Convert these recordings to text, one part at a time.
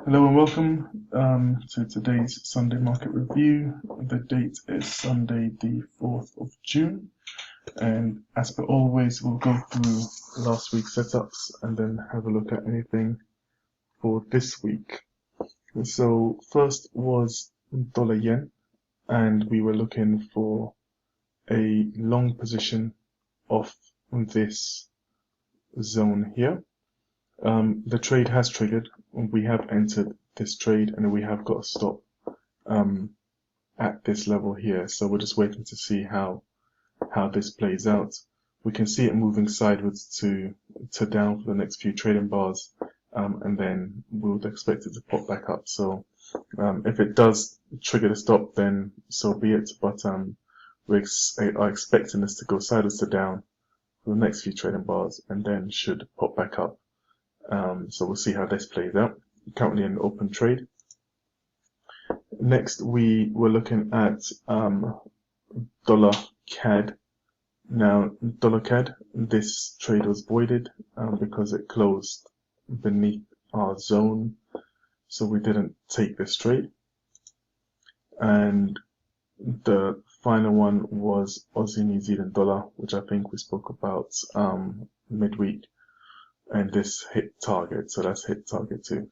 Hello and welcome to today's Sunday market review. The date is Sunday the 4th of June, and as per always we'll go through last week's setups and then have a look at anything for this week. So first was dollar yen, and we were looking for a long position off this zone here. The trade has triggered. We have entered this trade and we have got a stop at this level here. So we're just waiting to see how this plays out. We can see it moving sideways to down for the next few trading bars, and then we would expect it to pop back up. So if it does trigger the stop, then so be it. But we are expecting this to go sideways to down for the next few trading bars and then should pop back up. So we'll see how this plays out. Currently in open trade. Next, we were looking at dollar CAD. Now, dollar CAD, this trade was voided because it closed beneath our zone, so we didn't take this trade. And the final one was Aussie New Zealand dollar, which I think we spoke about midweek. And this hit target, so that's hit target too.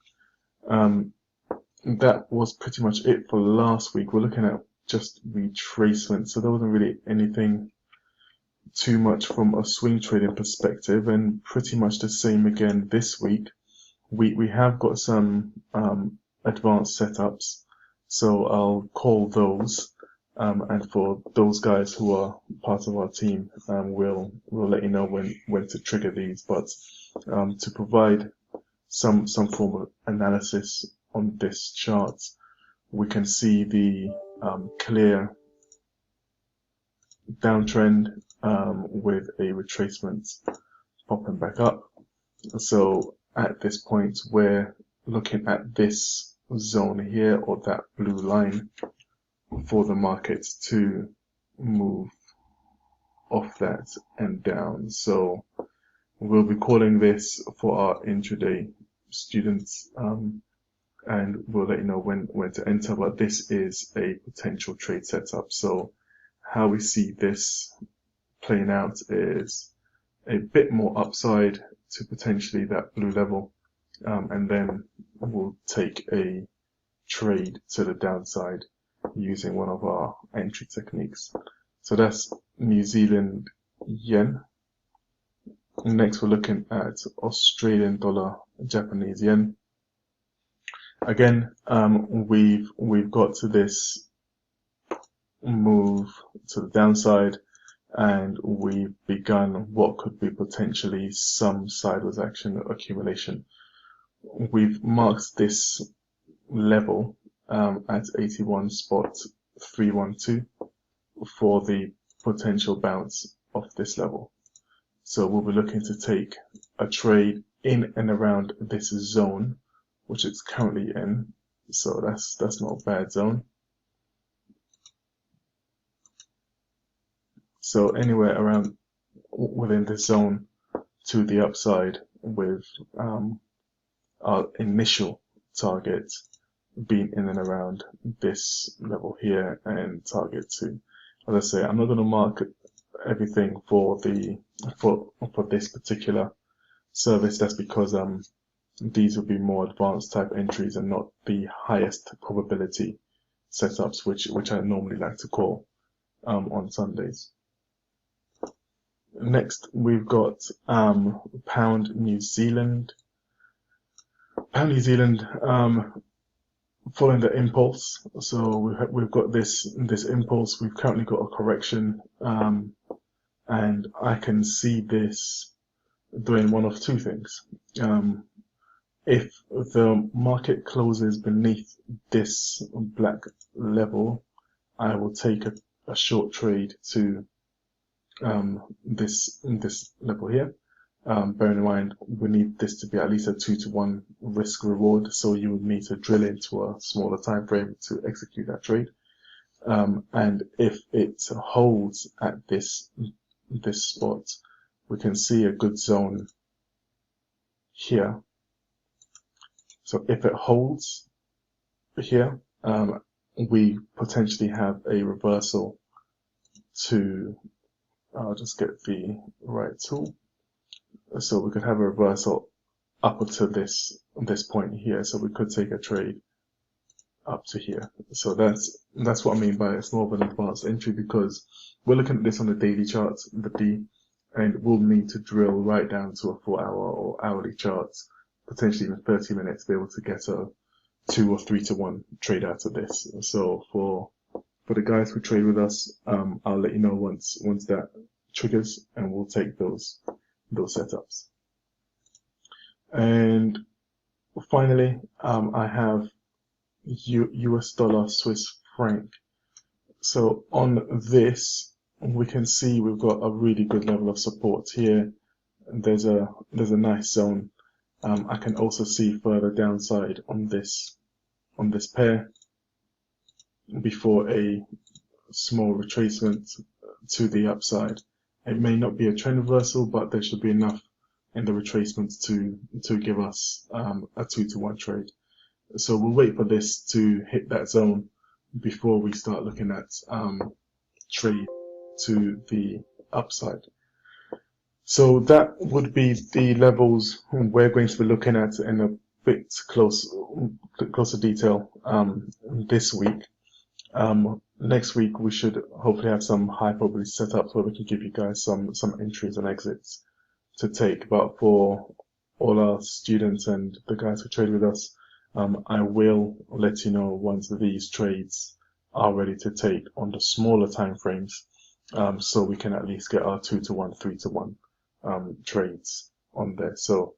That was pretty much it for last week. We're looking at just retracement, so there wasn't really anything too much from a swing trading perspective, and pretty much the same again this week. We have got some advanced setups, so I'll call those, and for those guys who are part of our team, we'll let you know when to trigger these. But to provide some form of analysis on this chart, we can see the clear downtrend with a retracement popping back up. So at this point, we're looking at this zone here, or that blue line, for the market to move off that and down. So we'll be calling this for our intraday students, and we'll let you know when to enter, but this is a potential trade setup. So how we see this playing out is a bit more upside to potentially that blue level, and then we'll take a trade to the downside using one of our entry techniques. So that's New Zealand yen. Next, we're looking at Australian dollar, Japanese yen. Again, we've got to this move to the downside, and we've begun what could be potentially some sideways action accumulation. We've marked this level at 81.312 for the potential bounce off this level. So we'll be looking to take a trade in and around this zone, which it's currently in. So that's not a bad zone. So anywhere around within this zone to the upside, with our initial target being in and around this level here, and target 2. As I say, I'm not going to mark everything for this particular service. That's because these will be more advanced type entries and not the highest probability setups, which I normally like to call on Sundays. Next, we've got pound New Zealand. Pound New Zealand, following the impulse. So we've got this impulse. We've currently got a correction, and I can see this doing one of two things. If the market closes beneath this black level, I will take a short trade to this level here. Bearing in mind, we need this to be at least a 2-to-1 risk reward, so you would need to drill into a smaller time frame to execute that trade. And if it holds at this spot, we can see a good zone here So if it holds here, we potentially have a reversal to, I'll just get the right tool. So we could have a reversal up to this point here. So we could take a trade up to here. So that's what I mean by it's more of an advanced entry, because we're looking at this on the daily chart, the D, and we'll need to drill right down to a 4-hour or hourly charts, potentially even 30 minutes, to be able to get a 2 or 3 to 1 trade out of this. So for the guys who trade with us, I'll let you know once that triggers, and we'll take those setups. And finally, I have US dollar Swiss franc. So on this, we can see we've got a really good level of support here. There's a nice zone. I can also see further downside on this pair before a small retracement to the upside. It may not be a trend reversal, but there should be enough in the retracements to give us a 2 to 1 trade. So we'll wait for this to hit that zone before we start looking at trade to the upside. So that would be the levels we're going to be looking at in a bit closer detail this week. Next week we should hopefully have some high probability setups where we can give you guys some entries and exits to take. But for all our students and the guys who trade with us, I will let you know once these trades are ready to take on the smaller time frames, so we can at least get our 2 to 1, 3 to 1 trades on there. So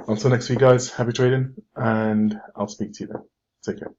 until next week, guys, happy trading, and I'll speak to you then. Take care.